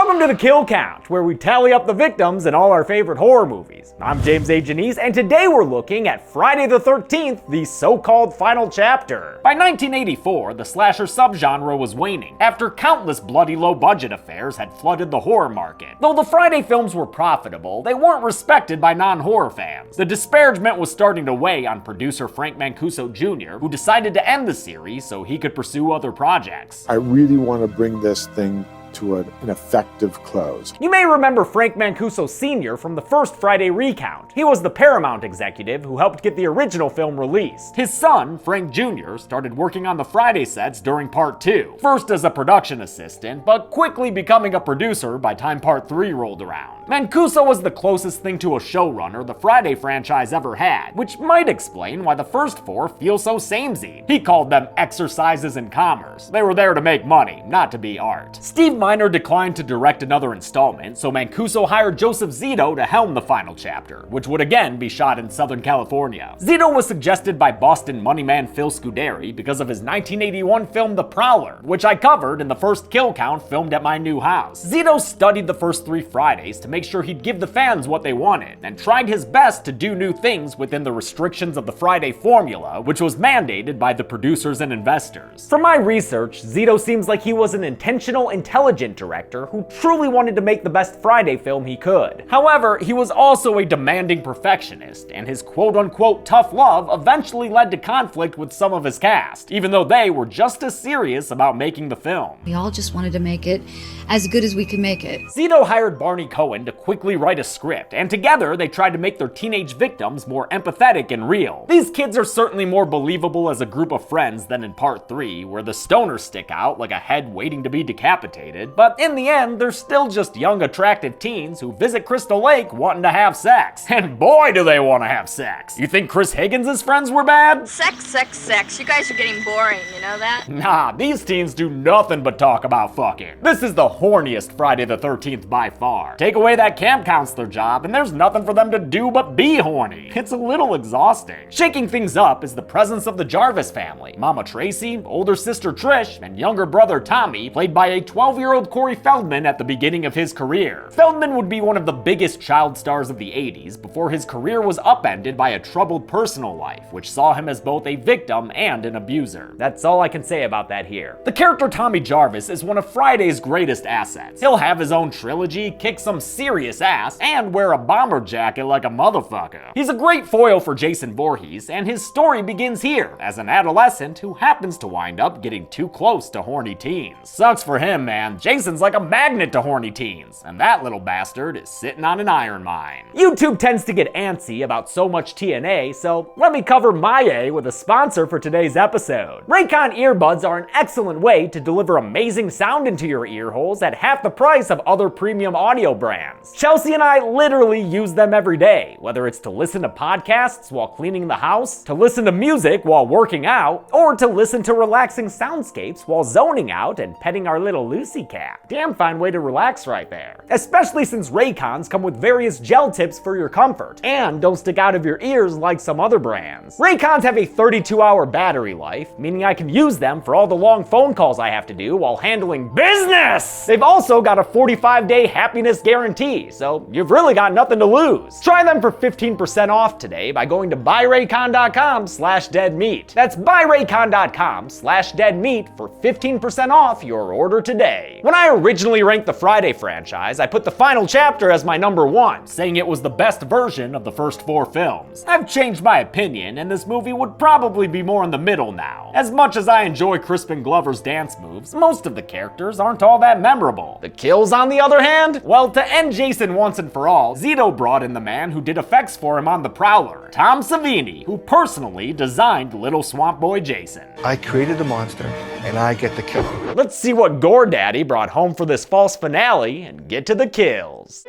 Welcome to the Kill Count, where we tally up the victims in all our favorite horror movies. I'm James A. Janice, and today we're looking at Friday the 13th, the so-called final chapter. By 1984, the slasher subgenre was waning, after countless bloody low-budget affairs had flooded the horror market. Though the Friday films were profitable, they weren't respected by non-horror fans. The disparagement was starting to weigh on producer Frank Mancuso Jr., who decided to end the series so he could pursue other projects. I really want to bring this thing to an effective close. You may remember Frank Mancuso Sr. from the first Friday recount. He was the Paramount executive who helped get the original film released. His son, Frank Jr., started working on the Friday sets during Part 2, first as a production assistant, but quickly becoming a producer by time Part 3 rolled around. Mancuso was the closest thing to a showrunner the Friday franchise ever had, which might explain why the first four feel so samey. He called them exercises in commerce. They were there to make money, not to be art. Steve Miner declined to direct another installment, so Mancuso hired Joseph Zito to helm the final chapter, which would again be shot in Southern California. Zito was suggested by Boston moneyman Phil Scuderi because of his 1981 film The Prowler, which I covered in the first Kill Count filmed at my new house. Zito studied the first 3 Fridays to make sure he'd give the fans what they wanted, and tried his best to do new things within the restrictions of the Friday formula, which was mandated by the producers and investors. From my research, Zito seems like he was an intentional, intelligent director who truly wanted to make the best Friday film he could. However, he was also a demanding perfectionist, and his quote-unquote tough love eventually led to conflict with some of his cast, even though they were just as serious about making the film. We all just wanted to make it as good as we could make it. Zito hired Barney Cohen to quickly write a script, and together they tried to make their teenage victims more empathetic and real. These kids are certainly more believable as a group of friends than in Part 3, where the stoners stick out like a head waiting to be decapitated, but in the end, they're still just young, attractive teens who visit Crystal Lake wanting to have sex. And boy, do they want to have sex. You think Chris Higgins' friends were bad? Sex, sex, sex. You guys are getting boring, you know that? Nah, these teens do nothing but talk about fucking. This is the horniest Friday the 13th by far. Take away that camp counselor job, and there's nothing for them to do but be horny. It's a little exhausting. Shaking things up is the presence of the Jarvis family. Mama Tracy, older sister Trish, and younger brother Tommy, played by a 12-year-old Corey Feldman at the beginning of his career. Feldman would be one of the biggest child stars of the 80s before his career was upended by a troubled personal life, which saw him as both a victim and an abuser. That's all I can say about that here. The character Tommy Jarvis is one of Friday's greatest assets. He'll have his own trilogy, kick some serious ass, and wear a bomber jacket like a motherfucker. He's a great foil for Jason Voorhees, and his story begins here, as an adolescent who happens to wind up getting too close to horny teens. Sucks for him, man. Jason's like a magnet to horny teens, and that little bastard is sitting on an iron mine. YouTube tends to get antsy about so much TNA, so let me cover my A with a sponsor for today's episode. RECOUNT earbuds are an excellent way to deliver amazing sound into your ear holes at half the price of other premium audio brands. Chelsea and I literally use them every day, whether it's to listen to podcasts while cleaning the house, to listen to music while working out, or to listen to relaxing soundscapes while zoning out and petting our little Lucy cat. Damn fine way to relax right there. Especially since Raycons come with various gel tips for your comfort, and don't stick out of your ears like some other brands. Raycons have a 32-hour battery life, meaning I can use them for all the long phone calls I have to do while handling business! They've also got a 45-day happiness guarantee, so you've really got nothing to lose. Try them for 15% off today by going to buyraycon.com/deadmeat. That's buyraycon.com/deadmeat for 15% off your order today. When I originally ranked the Friday franchise, I put the final chapter as my number 1, saying it was the best version of the first 4 films. I've changed my opinion, and this movie would probably be more in the middle now. As much as I enjoy Crispin Glover's dance moves, most of the characters aren't all that memorable. The kills, on the other hand? Well, to end Jason once and for all, Zito brought in the man who did effects for him on The Prowler, Tom Savini, who personally designed Little Swamp Boy Jason. I created the monster, and I get to kill him. Let's see what Gore Daddy brought home for this false finale and get to the kills.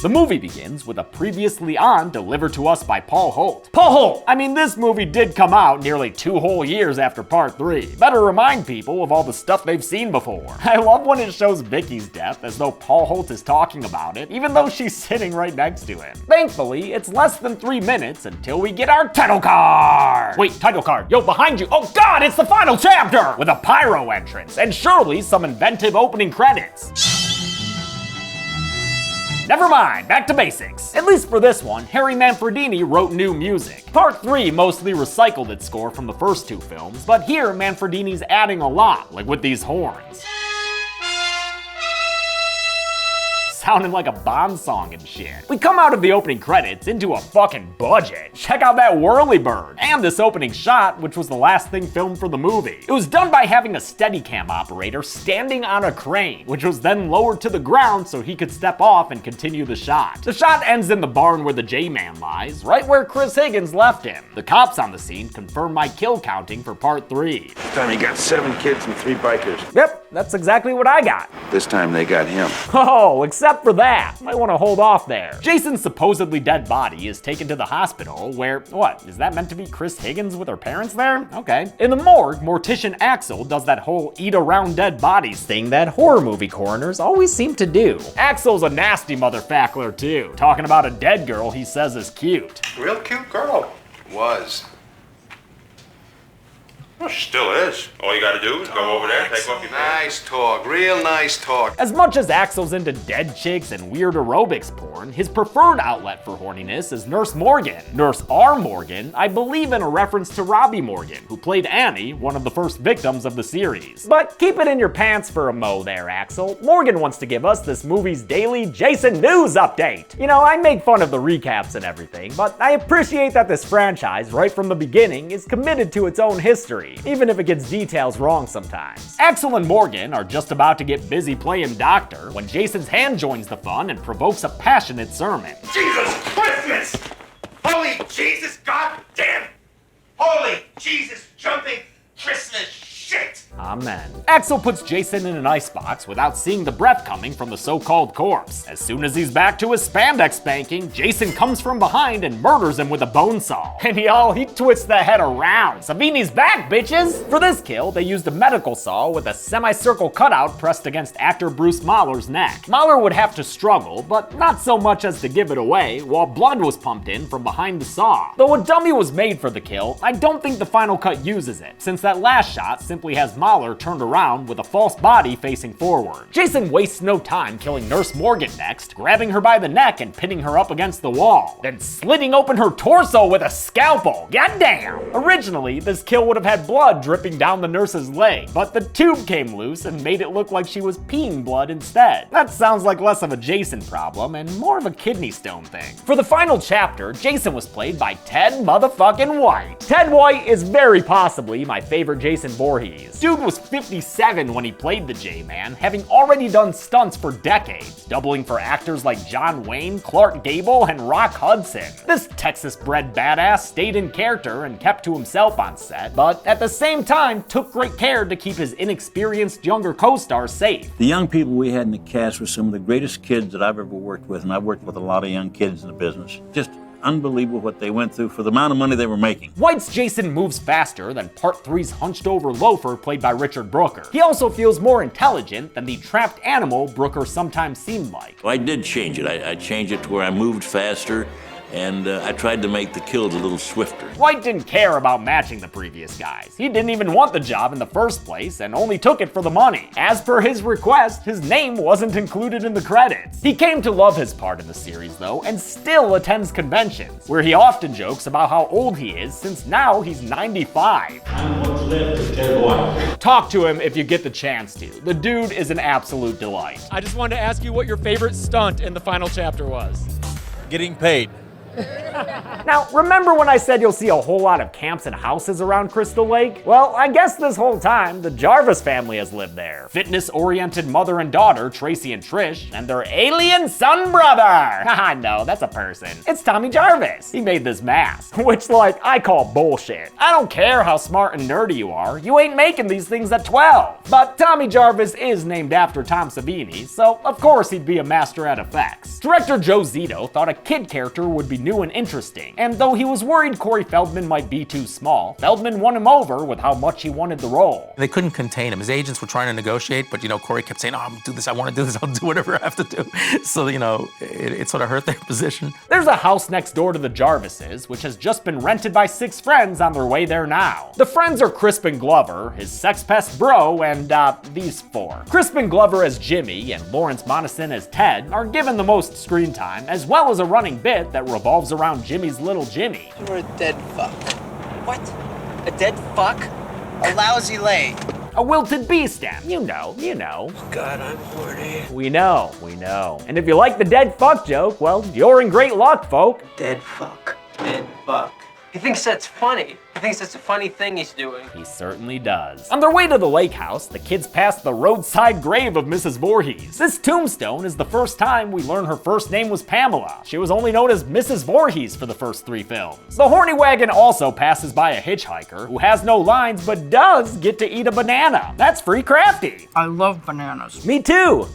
The movie begins with a previously on delivered to us by Paul Holt. Paul Holt! I mean, this movie did come out nearly 2 whole years after part 3. Better remind people of all the stuff they've seen before. I love when it shows Vicky's death as though Paul Holt is talking about it, even though she's sitting right next to him. Thankfully, it's less than 3 minutes until we get our title card! Wait, title card, yo, behind you! Oh god, it's the final chapter! With a pyro entrance, and surely some inventive opening credits. Never mind, back to basics. At least for this one, Harry Manfredini wrote new music. Part 3 mostly recycled its score from the first 2 films, but here Manfredini's adding a lot, like with these horns. Sounding like a Bond song and shit. We come out of the opening credits into a fucking budget. Check out that whirly bird, and this opening shot, which was the last thing filmed for the movie. It was done by having a Steadicam operator standing on a crane, which was then lowered to the ground so he could step off and continue the shot. The shot ends in the barn where the J-Man lies, right where Chris Higgins left him. The cops on the scene confirm my kill counting for part 3. This time he got 7 kids and 3 bikers. Yep, that's exactly what I got. This time they got him. Oh, except for that. Might want to hold off there. Jason's supposedly dead body is taken to the hospital where, what, is that meant to be Chris Higgins with her parents there? Okay. In the morgue, Mortician Axel does that whole eat around dead bodies thing that horror movie coroners always seem to do. Axel's a nasty motherfucker too, talking about a dead girl he says is cute. Real cute girl. Was. Well, she still is. All you gotta do is go over there, take off your pants. Nice talk, real nice talk. As much as Axel's into dead chicks and weird aerobics porn, his preferred outlet for horniness is Nurse Morgan. Nurse R. Morgan, I believe in a reference to Robbie Morgan, who played Annie, one of the first victims of the series. But keep it in your pants for a mo there, Axel. Morgan wants to give us this movie's daily Jason news update. You know, I make fun of the recaps and everything, but I appreciate that this franchise, right from the beginning, is committed to its own history, even if it gets details wrong sometimes. Axel and Morgan are just about to get busy playing doctor when Jason's hand joins the fun and provokes a passionate sermon. Jesus Christmas! Holy Jesus goddamn! Holy Jesus jumping Christmas shit! Amen. Axel puts Jason in an icebox without seeing the breath coming from the so-called corpse. As soon as he's back to his spandex spanking, Jason comes from behind and murders him with a bone saw. And he twists the head around. Savini's back, bitches! For this kill, they used a medical saw with a semicircle cutout pressed against actor Bruce Mahler's neck. Mahler would have to struggle, but not so much as to give it away, while blood was pumped in from behind the saw. Though a dummy was made for the kill, I don't think the final cut uses it, since that last shot simply has Mahler turned around with a false body facing forward. Jason wastes no time killing Nurse Morgan next, grabbing her by the neck and pinning her up against the wall, then slitting open her torso with a scalpel. Goddamn! Originally, this kill would have had blood dripping down the nurse's leg, but the tube came loose and made it look like she was peeing blood instead. That sounds like less of a Jason problem and more of a kidney stone thing. For the final chapter, Jason was played by Ted motherfucking White. Ted White is very possibly my favorite Jason Voorhees. Dude was 57 when he played the J-Man, having already done stunts for decades, doubling for actors like John Wayne, Clark Gable, and Rock Hudson. This Texas-bred badass stayed in character and kept to himself on set, but at the same time took great care to keep his inexperienced younger co-stars safe. The young people we had in the cast were some of the greatest kids that I've ever worked with, and I've worked with a lot of young kids in the business. Just unbelievable what they went through for the amount of money they were making. White's Jason moves faster than Part 3's hunched-over loafer played by Richard Brooker. He also feels more intelligent than the trapped animal Brooker sometimes seemed like. I did change it. I changed it to where I moved faster, and I tried to make the kills a little swifter. White didn't care about matching the previous guys. He didn't even want the job in the first place and only took it for the money. As per his request, his name wasn't included in the credits. He came to love his part in the series though, and still attends conventions, where he often jokes about how old he is since now he's 95. Talk to him if you get the chance to. The dude is an absolute delight. I just wanted to ask you what your favorite stunt in the final chapter was. Getting paid. Now, remember when I said you'll see a whole lot of camps and houses around Crystal Lake? Well, I guess this whole time, the Jarvis family has lived there. Fitness-oriented mother and daughter, Tracy and Trish, and their alien son brother! Haha, no, that's a person. It's Tommy Jarvis. He made this mask, which, like, I call bullshit. I don't care how smart and nerdy you are, you ain't making these things at 12. But Tommy Jarvis is named after Tom Savini, so of course he'd be a master at effects. Director Joe Zito thought a kid character would be new and interesting, and though he was worried Corey Feldman might be too small, Feldman won him over with how much he wanted the role. They couldn't contain him. His agents were trying to negotiate, but Corey kept saying, oh, I'm gonna do this, I wanna do this, I'll do whatever I have to do. So, it sort of hurt their position. There's a house next door to the Jarvises, which has just been rented by 6 friends on their way there now. The friends are Crispin Glover, his sex pest bro, and these 4. Crispin Glover as Jimmy and Lawrence Monason as Ted are given the most screen time, as well as a running bit that revolves around Jimmy's little Jimmy. You're a dead fuck. What? A dead fuck? A lousy lay. A wilted bee stem, you know. God, I'm horny. We know. And if you like the dead fuck joke, well, you're in great luck, folk. Dead fuck. Dead fuck. He thinks that's funny. He thinks that's a funny thing he's doing. He certainly does. On their way to the lake house, the kids pass the roadside grave of Mrs. Voorhees. This tombstone is the first time we learn her first name was Pamela. She was only known as Mrs. Voorhees for the first 3 films. The horny wagon also passes by a hitchhiker who has no lines but does get to eat a banana. That's free crafty. I love bananas. Me too.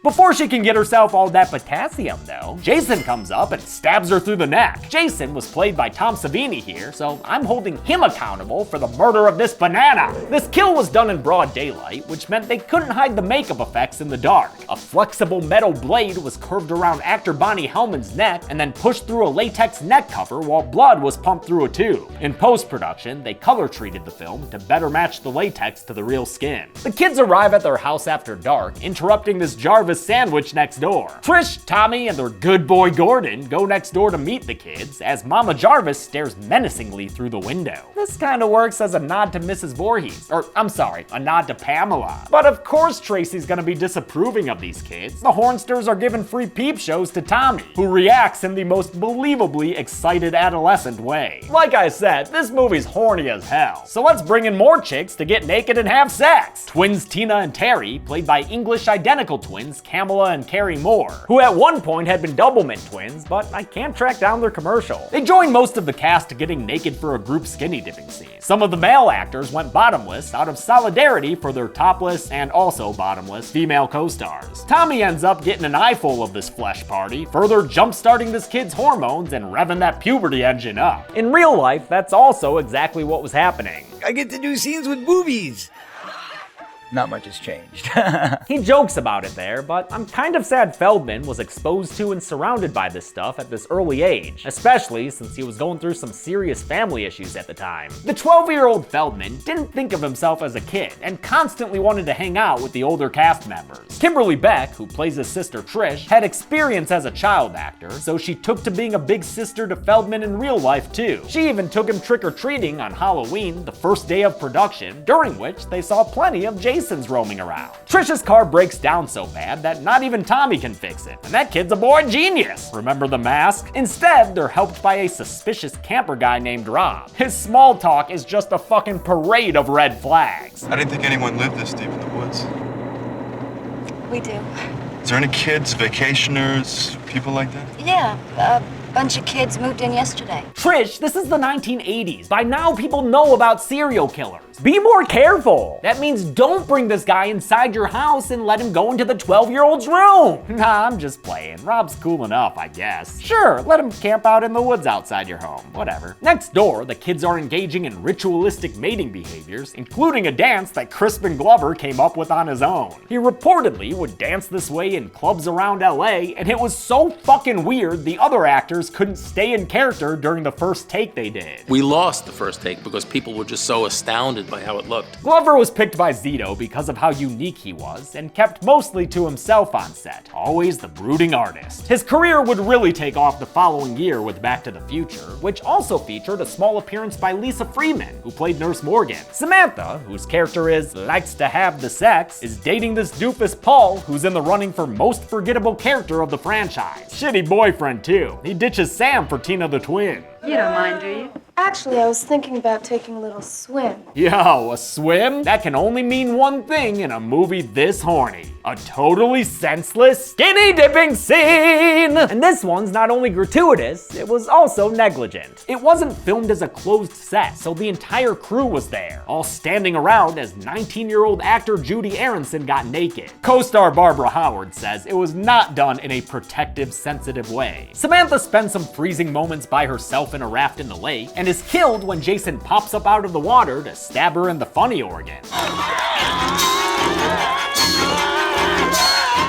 Before she can get herself all that potassium, though, Jason comes up and stabs her through the neck. Jason was played by Tom Savini here, so I'm holding him accountable for the murder of this banana. This kill was done in broad daylight, which meant they couldn't hide the makeup effects in the dark. A flexible metal blade was curved around actor Bonnie Hellman's neck and then pushed through a latex neck cover while blood was pumped through a tube. In post-production, they color-treated the film to better match the latex to the real skin. The kids arrive at their house after dark, interrupting this Jarvis sandwich next door. Trish, Tommy, and their good boy Gordon go next door to meet the kids as Mama Jarvis stares menacingly through the window. This kind of works as a nod to Mrs. Voorhees, or I'm sorry, a nod to Pamela. But of course Tracy's gonna be disapproving of these kids. The Hornsters are giving free peep shows to Tommy, who reacts in the most believably excited adolescent way. Like I said, this movie's horny as hell, so let's bring in more chicks to get naked and have sex. Twins Tina and Terry, played by English identical twins Kamala and Carrie Moore, who at one point had been Doublemint twins, but I can't track down their commercial. They joined most of the cast getting naked for a group skinny dipping scene. Some of the male actors went bottomless out of solidarity for their topless and also bottomless female co-stars. Tommy ends up getting an eyeful of this flesh party, further jump-starting this kid's hormones and revving that puberty engine up. In real life, that's also exactly what was happening. I get to do scenes with boobies. Not much has changed. He jokes about it there, but I'm kind of sad Feldman was exposed to and surrounded by this stuff at this early age, especially since he was going through some serious family issues at the time. The 12-year-old Feldman didn't think of himself as a kid and constantly wanted to hang out with the older cast members. Kimberly Beck, who plays his sister Trish, had experience as a child actor, so she took to being a big sister to Feldman in real life too. She even took him trick-or-treating on Halloween, the first day of production, during which they saw plenty of Jason's roaming around. Trish's car breaks down so bad that not even Tommy can fix it, and that kid's a boy genius. Remember the mask? Instead, they're helped by a suspicious camper guy named Rob. His small talk is just a fucking parade of red flags. I didn't think anyone lived this deep in the woods. We do. Is there any kids, vacationers, people like that? Yeah, a bunch of kids moved in yesterday. Trish, this is the 1980s. By now, people know about serial killers. Be more careful. That means don't bring this guy inside your house and let him go into the 12-year-old's room. Nah, I'm just playing. Rob's cool enough, I guess. Sure, let him camp out in the woods outside your home. Whatever. Next door, the kids are engaging in ritualistic mating behaviors, including a dance that Crispin Glover came up with on his own. He reportedly would dance this way in clubs around LA, and it was so fucking weird the other actors couldn't stay in character during the first take they did. We lost the first take because people were just so astounded by how it looked. Glover was picked by Zito because of how unique he was and kept mostly to himself on set, always the brooding artist. His career would really take off the following year with Back to the Future, which also featured a small appearance by Lisa Freeman, who played Nurse Morgan. Samantha, whose character is likes to have the sex, is dating this doofus Paul, who's in the running for most forgettable character of the franchise. Shitty boyfriend too. He did ditches Sam for Tina the twin. You don't mind, do you? Actually, I was thinking about taking a little swim. Yo, a swim? That can only mean one thing in a movie this horny. A totally senseless skinny dipping scene! And this one's not only gratuitous, it was also negligent. It wasn't filmed as a closed set, so the entire crew was there, all standing around as 19-year-old actor Judi Aronson got naked. Co-star Barbara Howard says it was not done in a protective, sensitive way. Samantha spends some freezing moments by herself in a raft in the lake, and is killed when Jason pops up out of the water to stab her in the funny organ.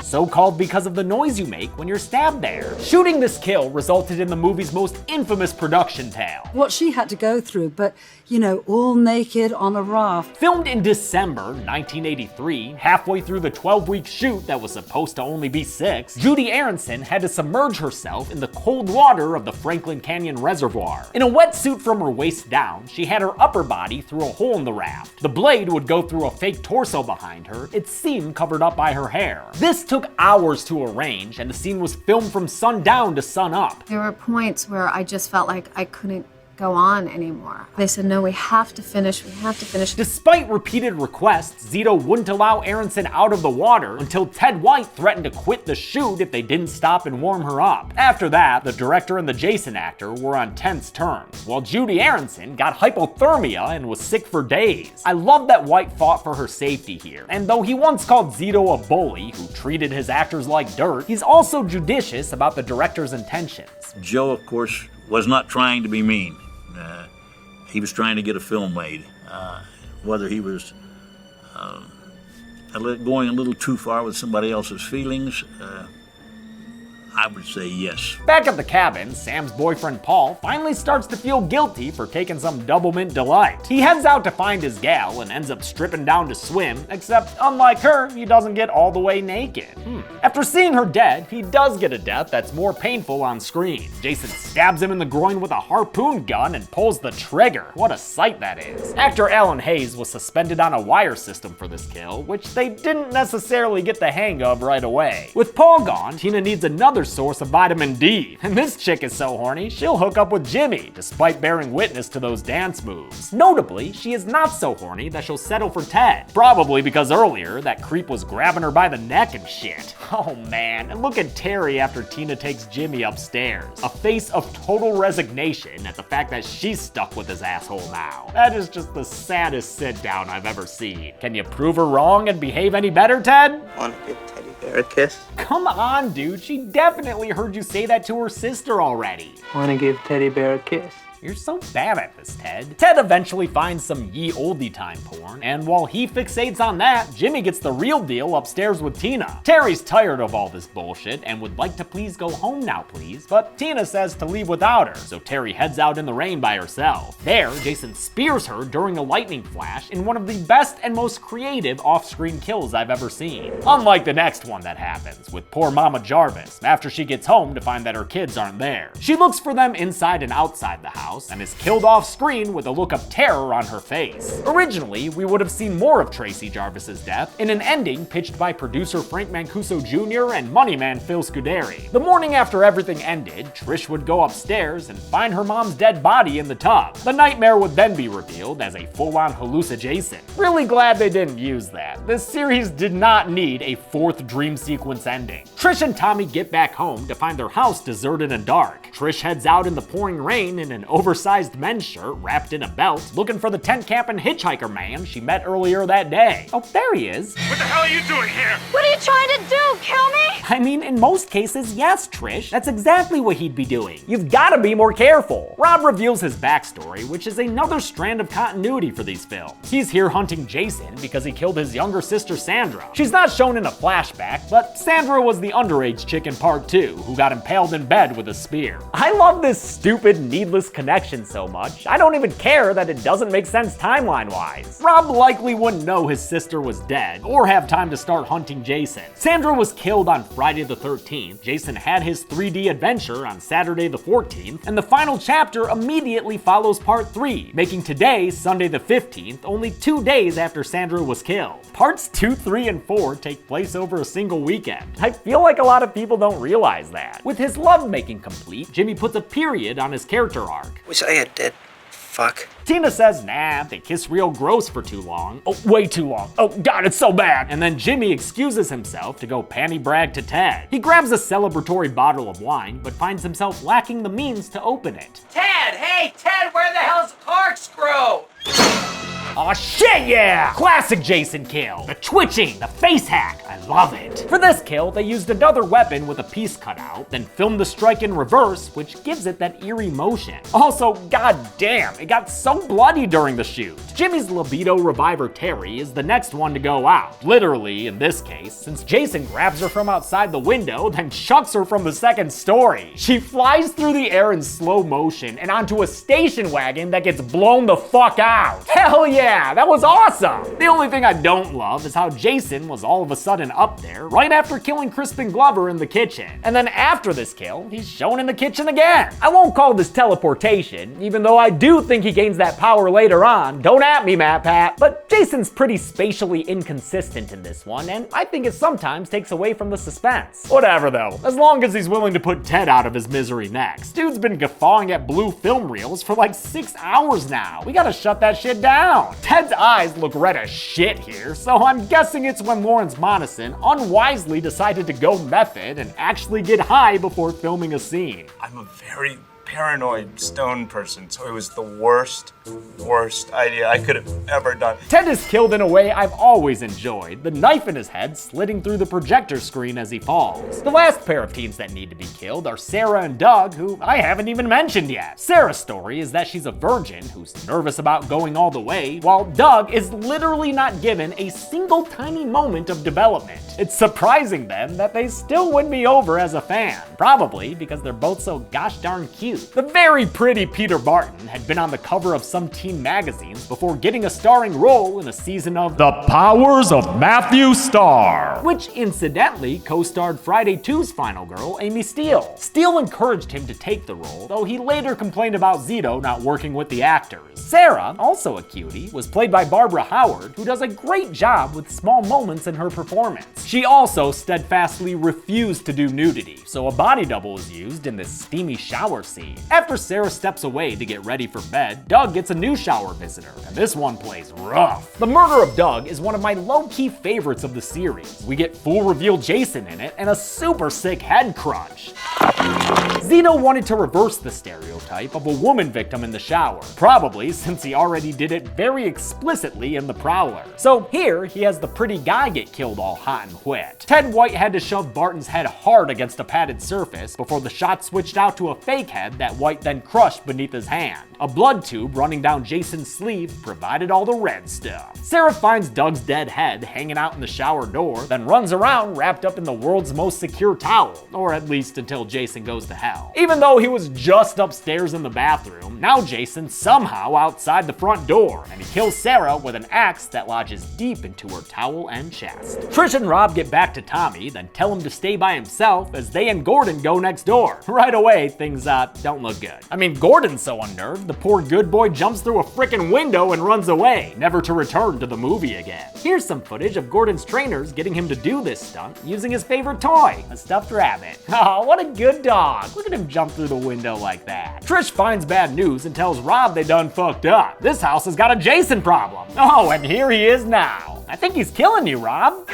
So called because of the noise you make when you're stabbed there. Shooting this kill resulted in the movie's most infamous production tale. What she had to go through, but, you know, all naked on a raft. Filmed in December 1983, halfway through the 12-week shoot that was supposed to only be 6, Judi Aronson had to submerge herself in the cold water of the Franklin Canyon Reservoir. In a wetsuit from her waist down, she had her upper body through a hole in the raft. The blade would go through a fake torso behind her, its seam covered up by her hair. This took hours to arrange, and the scene was filmed from sundown to sun up. There were points where I just felt like I couldn't go on anymore. They said, no, we have to finish. Despite repeated requests, Zito wouldn't allow Aronson out of the water until Ted White threatened to quit the shoot if they didn't stop and warm her up. After that, the director and the Jason actor were on tense terms, while Judi Aronson got hypothermia and was sick for days. I love that White fought for her safety here, and though he once called Zito a bully who treated his actors like dirt, he's also judicious about the director's intentions. Joe, of course, was not trying to be mean. He was trying to get a film made. Whether he was going a little too far with somebody else's feelings, I would say yes. Back at the cabin, Sam's boyfriend Paul finally starts to feel guilty for taking some double mint delight. He heads out to find his gal and ends up stripping down to swim, except unlike her, he doesn't get all the way naked. After seeing her dead, he does get a death that's more painful on screen. Jason stabs him in the groin with a harpoon gun and pulls the trigger. What a sight that is. Actor Alan Hayes was suspended on a wire system for this kill, which they didn't necessarily get the hang of right away. With Paul gone, Tina needs another source of vitamin D, and this chick is so horny, she'll hook up with Jimmy, despite bearing witness to those dance moves. Notably, she is not so horny that she'll settle for Ted, probably because earlier, that creep was grabbing her by the neck and shit. Oh man, and look at Terry after Tina takes Jimmy upstairs, a face of total resignation at the fact that she's stuck with his asshole now. That is just the saddest sit down I've ever seen. Can you prove her wrong and behave any better, Ted? Wanna give Teddy Bear a kiss? Come on, dude, she definitely heard you say that to her sister already. Wanna give Teddy Bear a kiss? You're so bad at this, Ted. Ted eventually finds some ye olde time porn, and while he fixates on that, Jimmy gets the real deal upstairs with Tina. Terry's tired of all this bullshit and would like to please go home now, please, but Tina says to leave without her, so Terry heads out in the rain by herself. There, Jason spears her during a lightning flash in one of the best and most creative off-screen kills I've ever seen. Unlike the next one that happens, with poor Mama Jarvis, after she gets home to find that her kids aren't there. She looks for them inside and outside the house, and is killed off screen with a look of terror on her face. Originally, we would have seen more of Tracy Jarvis's death in an ending pitched by producer Frank Mancuso Jr. and moneyman Phil Scuderi. The morning after everything ended, Trish would go upstairs and find her mom's dead body in the tub. The nightmare would then be revealed as a full-on hallucination. Really glad they didn't use that. This series did not need a fourth dream sequence ending. Trish and Tommy get back home to find their house deserted and dark. Trish heads out in the pouring rain in an oversized men's shirt wrapped in a belt, looking for the tent camping hitchhiker man she met earlier that day. Oh, there he is. What the hell are you doing here? What are you trying to do? Kill me? I mean, in most cases, yes, Trish. That's exactly what he'd be doing. You've gotta be more careful. Rob reveals his backstory, which is another strand of continuity for these films. He's here hunting Jason because he killed his younger sister, Sandra. She's not shown in a flashback, but Sandra was the underage chick in part 2 who got impaled in bed with a spear. I love this stupid, needless connection connection so much, I don't even care that it doesn't make sense timeline-wise. Rob likely wouldn't know his sister was dead, or have time to start hunting Jason. Sandra was killed on Friday the 13th, Jason had his 3D adventure on Saturday the 14th, and the final chapter immediately follows part 3, making today, Sunday the 15th, only 2 days after Sandra was killed. Parts 2, 3, and 4 take place over a single weekend. I feel like a lot of people don't realize that. With his lovemaking complete, Jimmy puts a period on his character arc. Wish I had dead. Fuck. Tina says, nah, they kiss real gross for too long. Oh, way too long. Oh God, it's so bad. And then Jimmy excuses himself to go panty brag to Ted. He grabs a celebratory bottle of wine, but finds himself lacking the means to open it. Ted! Hey, Ted, where the hell's the corkscrew? Aw shit, yeah! Classic Jason kill. The twitching, the face hack, I love it. For this kill, they used another weapon with a piece cut out, then filmed the strike in reverse, which gives it that eerie motion. Also, goddamn, it got so bloody during the shoot. Jimmy's libido reviver Terry is the next one to go out. Literally, in this case, since Jason grabs her from outside the window, then chucks her from the second story. She flies through the air in slow motion and onto a station wagon that gets blown the fuck out. Hell yeah, that was awesome! The only thing I don't love is how Jason was all of a sudden up there right after killing Crispin Glover in the kitchen. And then after this kill, he's shown in the kitchen again. I won't call this teleportation, even though I do think he gains that power later on. Don't at me, Matt Pat. But Jason's pretty spatially inconsistent in this one, and I think it sometimes takes away from the suspense. Whatever though, as long as he's willing to put Ted out of his misery next. Dude's been guffawing at blue film reels for like 6 hours now. We gotta shut that shit down. Ted's eyes look red as shit here, so I'm guessing it's when Lawrence Monison unwisely decided to go method and actually get high before filming a scene. I'm a very paranoid stone person, so it was the worst idea I could have ever done. Ted is killed in a way I've always enjoyed, the knife in his head slitting through the projector screen as he falls. The last pair of teens that need to be killed are Sarah and Doug, who I haven't even mentioned yet. Sarah's story is that she's a virgin who's nervous about going all the way, while Doug is literally not given a single tiny moment of development. It's surprising then that they still win me over as a fan, probably because they're both so gosh darn cute. The very pretty Peter Barton had been on the cover of some teen magazines before getting a starring role in a season of The Powers of Matthew Starr, which incidentally co-starred Friday 2's final girl, Amy Steele. Steele encouraged him to take the role, though he later complained about Zito not working with the actors. Sarah, also a cutie, was played by Barbara Howard, who does a great job with small moments in her performance. She also steadfastly refused to do nudity, so a body double is used in this steamy shower scene. After Sarah steps away to get ready for bed, Doug gets a new shower visitor, and this one plays rough. The murder of Doug is one of my low-key favorites of the series. We get full reveal Jason in it, and a super sick head crunch. Zito wanted to reverse the stereotype of a woman victim in the shower, probably since he already did it very explicitly in The Prowler. So here, he has the pretty guy get killed all hot and wet. Ted White had to shove Barton's head hard against a padded surface before the shot switched out to a fake head that White then crushed beneath his hand. A blood tube running down Jason's sleeve provided all the red stuff. Sarah finds Doug's dead head hanging out in the shower door, then runs around wrapped up in the world's most secure towel, or at least until Jason goes to hell. Even though he was just upstairs in the bathroom, now Jason's somehow outside the front door, and he kills Sarah with an axe that lodges deep into her towel and chest. Trish and Rob get back to Tommy, then tell him to stay by himself as they and Gordon go next door. Right away, things don't look good. I mean, Gordon's so unnerved, the poor good boy jumps through a frickin' window and runs away, never to return to the movie again. Here's some footage of Gordon's trainers getting him to do this stunt using his favorite toy, a stuffed rabbit. Oh, what a good dog. Look at him jump through the window like that. Trish finds bad news and tells Rob they done fucked up. This house has got a Jason problem. Oh, and here he is now. I think he's killing you, Rob.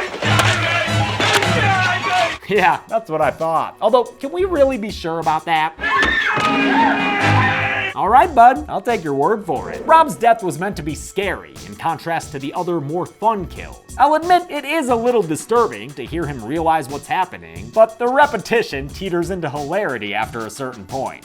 Yeah, that's what I thought. Although, can we really be sure about that? All right, bud, I'll take your word for it. Rob's death was meant to be scary, in contrast to the other more fun kills. I'll admit it is a little disturbing to hear him realize what's happening, but the repetition teeters into hilarity after a certain point.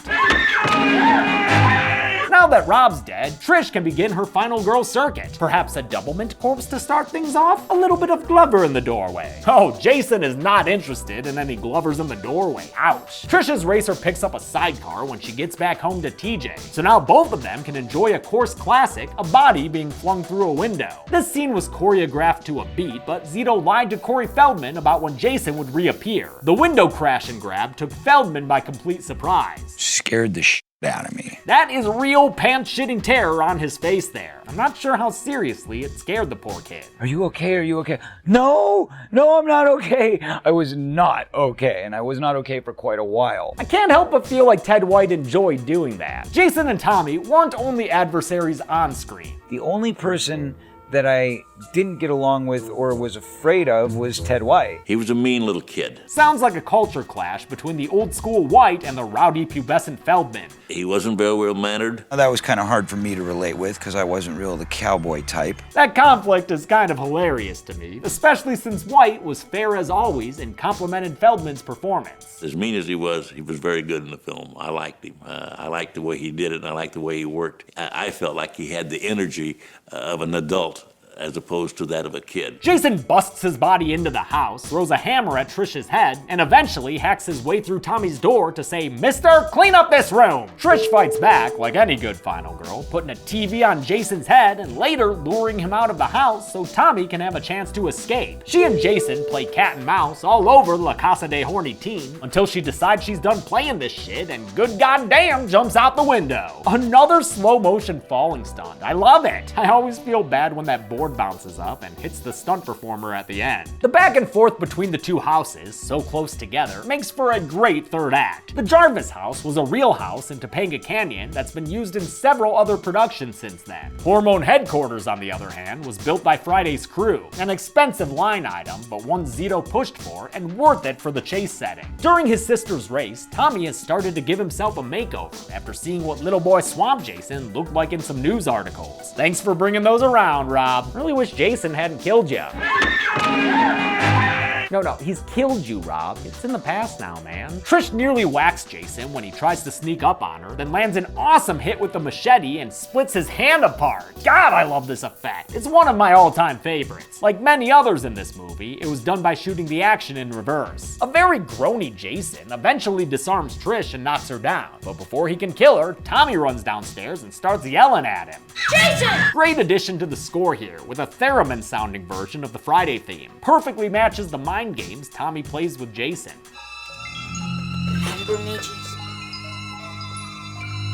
Now now that Rob's dead, Trish can begin her final girl circuit. Perhaps a doublemint corpse to start things off? A little bit of Glover in the doorway. Oh, Jason is not interested in any Glovers in the doorway. Ouch. Trish's racer picks up a sidecar when she gets back home to TJ. So now both of them can enjoy a course classic, a body being flung through a window. This scene was choreographed to a beat, but Zito lied to Corey Feldman about when Jason would reappear. The window crash and grab took Feldman by complete surprise. Scared the shit out of me. That is real pants-shitting terror on his face there. I'm not sure how seriously it scared the poor kid. Are you okay? Are you okay? No, I'm not okay. I was not okay, and I was not okay for quite a while. I can't help but feel like Ted White enjoyed doing that. Jason and Tommy weren't only adversaries on screen. The only person that I didn't get along with or was afraid of was Ted White. He was a mean little kid. Sounds like a culture clash between the old school White and the rowdy pubescent Feldman. He wasn't very well mannered. That was kind of hard for me to relate with because I wasn't real the cowboy type. That conflict is kind of hilarious to me, especially since White was fair as always and complimented Feldman's performance. As mean as he was very good in the film. I liked him. I liked the way he did it, and I liked the way he worked. I felt like he had the energy of an adult as opposed to that of a kid. Jason busts his body into the house, throws a hammer at Trish's head, and eventually hacks his way through Tommy's door to say, "Mister, clean up this room!" Trish fights back like any good final girl, putting a TV on Jason's head and later luring him out of the house so Tommy can have a chance to escape. She and Jason play cat and mouse all over La Casa de Horny Teen until she decides she's done playing this shit and good goddamn jumps out the window. Another slow motion falling stunt. I love it. I always feel bad when that board bounces up and hits the stunt performer at the end. The back and forth between the two houses, so close together, makes for a great third act. The Jarvis house was a real house in Topanga Canyon that's been used in several other productions since then. Hormone Headquarters, on the other hand, was built by Friday's crew, an expensive line item, but one Zito pushed for and worth it for the chase setting. During his sister's race, Tommy has started to give himself a makeover after seeing what little boy Swamp Jason looked like in some news articles. Thanks for bringing those around, Rob. Really wish Jason hadn't killed you. No, he's killed you, Rob. It's in the past now, man. Trish nearly whacks Jason when he tries to sneak up on her, then lands an awesome hit with the machete and splits his hand apart. God, I love this effect. It's one of my all-time favorites. Like many others in this movie, it was done by shooting the action in reverse. A very groany Jason eventually disarms Trish and knocks her down, but before he can kill her, Tommy runs downstairs and starts yelling at him. Jason! Great addition to the score here, with a theremin-sounding version of the Friday theme. Perfectly matches the mind games Tommy plays with Jason. Remember me, Jason?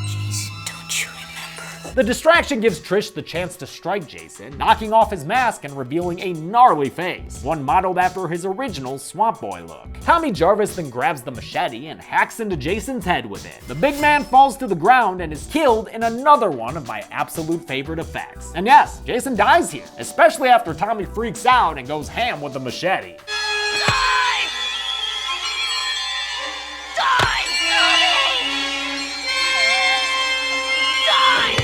Jason, don't you remember? The distraction gives Trish the chance to strike Jason, knocking off his mask and revealing a gnarly face, one modeled after his original Swamp Boy look. Tommy Jarvis then grabs the machete and hacks into Jason's head with it. The big man falls to the ground and is killed in another one of my absolute favorite effects. And yes, Jason dies here, especially after Tommy freaks out and goes ham with the machete.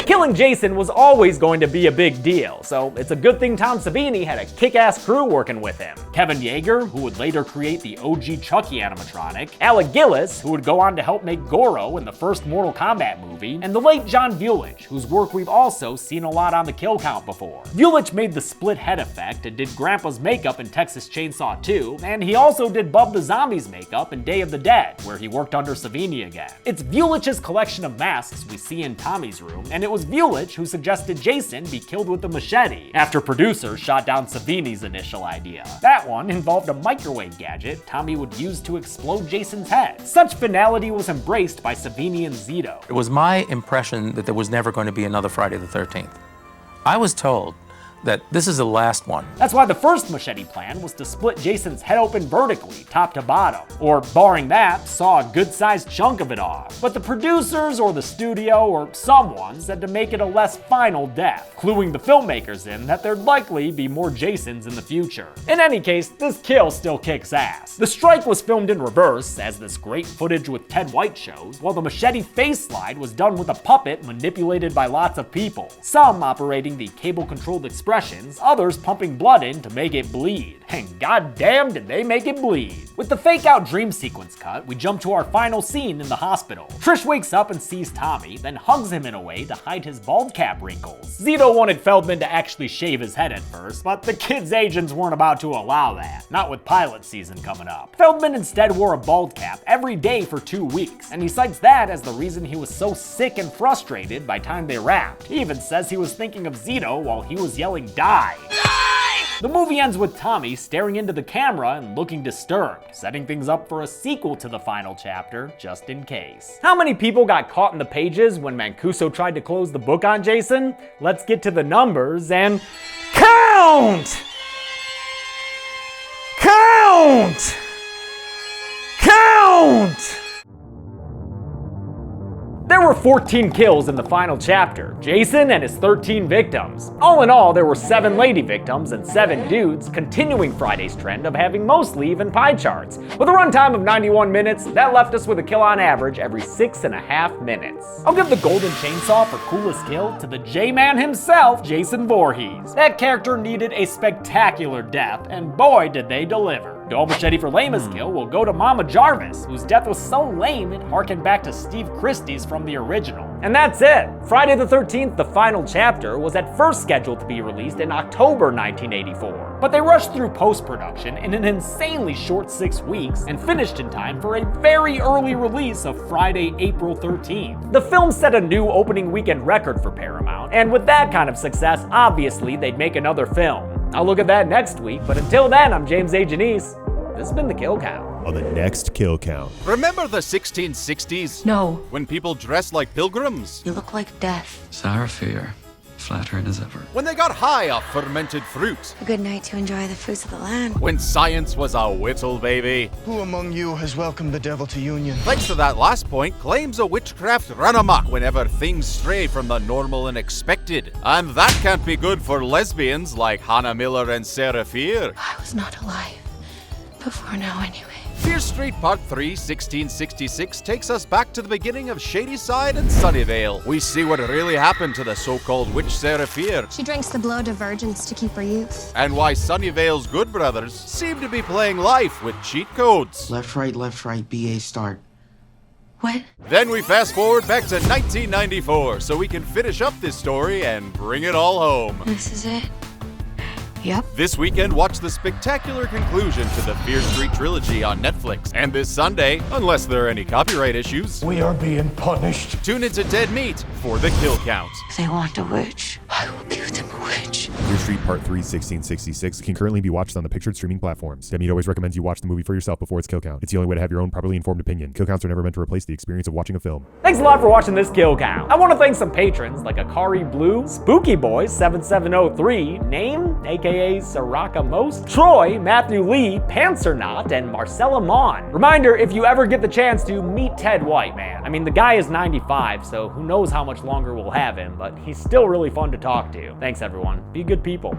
Killing Jason was always going to be a big deal, so it's a good thing Tom Savini had a kick-ass crew working with him. Kevin Yeager, who would later create the OG Chucky animatronic, Alec Gillis, who would go on to help make Goro in the first Mortal Kombat movie, and the late John Vulich, whose work we've also seen a lot on the Kill Count before. Vulich made the split head effect and did Grandpa's makeup in Texas Chainsaw 2, and he also did Bub the Zombie's makeup in Day of the Dead, where he worked under Savini again. It's Vulich's collection of masks we see in Tommy's room, and it was Vulich who suggested Jason be killed with a machete, after producers shot down Savini's initial idea. That one involved a microwave gadget Tommy would use to explode Jason's head. Such finality was embraced by Savini and Zito. It was my impression that there was never going to be another Friday the 13th. I was told that this is the last one. That's why the first machete plan was to split Jason's head open vertically, top to bottom. Or, barring that, saw a good-sized chunk of it off. But the producers or the studio or someone said to make it a less final death, cluing the filmmakers in that there'd likely be more Jasons in the future. In any case, this kill still kicks ass. The strike was filmed in reverse, as this great footage with Ted White shows, while the machete face slide was done with a puppet manipulated by lots of people. Some operating the cable-controlled expressions, others pumping blood in to make it bleed. And goddamn did they make it bleed. With the fake-out dream sequence cut, we jump to our final scene in the hospital. Trish wakes up and sees Tommy, then hugs him in a way to hide his bald cap wrinkles. Zito wanted Feldman to actually shave his head at first, but the kid's agents weren't about to allow that, not with pilot season coming up. Feldman instead wore a bald cap every day for 2 weeks, and he cites that as the reason he was so sick and frustrated by time they wrapped. He even says he was thinking of Zito while he was yelling, "Die!" The movie ends with Tommy staring into the camera and looking disturbed, setting things up for a sequel to the final chapter, just in case. How many people got caught in the pages when Mancuso tried to close the book on Jason? Let's get to the numbers and count! Count! Count! There were 14 kills in the final chapter, Jason and his 13 victims. All in all, there were 7 lady victims and 7 dudes, continuing Friday's trend of having mostly even pie charts. With a runtime of 91 minutes, that left us with a kill on average every 6.5 minutes. I'll give the golden chainsaw for coolest kill to the J-Man himself, Jason Voorhees. That character needed a spectacular death, and boy did they deliver. Dual machete for lamest kill will go to Mama Jarvis, whose death was so lame it harkened back to Steve Christie's from the original. And that's it! Friday the 13th, the final chapter, was at first scheduled to be released in October 1984. But they rushed through post-production in an insanely short 6 weeks and finished in time for a very early release of Friday, April 13th. The film set a new opening weekend record for Paramount, and with that kind of success, obviously they'd make another film. I'll look at that next week, but until then, I'm James A. Janice. This has been The Kill Count. On the next Kill Count. Remember the 1660s? No. When people dressed like pilgrims? You look like death. Sour fear, flattering as ever. When they got high off fermented fruit? A good night to enjoy the fruits of the land. When science was a whittle baby? Who among you has welcomed the devil to union? Thanks to that last point, claims of witchcraft run amok whenever things stray from the normal and expected. And that can't be good for lesbians like Hannah Miller and Sarah Fear. I was not alive before now anyway. Fear Street Part 3, 1666 takes us back to the beginning of Shadyside and Sunnyvale. We see what really happened to the so-called witch Sarah Fear. She drinks the blood of virgins to keep her youth. And why Sunnyvale's good brothers seem to be playing life with cheat codes. Left, right, BA start. What? Then we fast forward back to 1994 so we can finish up this story and bring it all home. This is it? Yep. This weekend, watch the spectacular conclusion to the Fear Street trilogy on Netflix. And this Sunday, unless there are any copyright issues, we are being punished. Tune into Dead Meat for The Kill Count. If they want a witch, I will give them a witch. Fear Street Part 3, 1666 can currently be watched on the pictured streaming platforms. Dead Meat always recommends you watch the movie for yourself before its Kill Count. It's the only way to have your own properly informed opinion. Kill Counts are never meant to replace the experience of watching a film. Thanks a lot for watching this Kill Count. I want to thank some patrons like Akari Blue, Spooky Boy 7703, Name, aka Soraka Most, Troy, Matthew Lee, Panzernaut, and Marcella Mon. Reminder, if you ever get the chance to meet Ted White, man. I mean, the guy is 95, so who knows how much longer we'll have him, but he's still really fun to talk to. Thanks everyone. Be good people.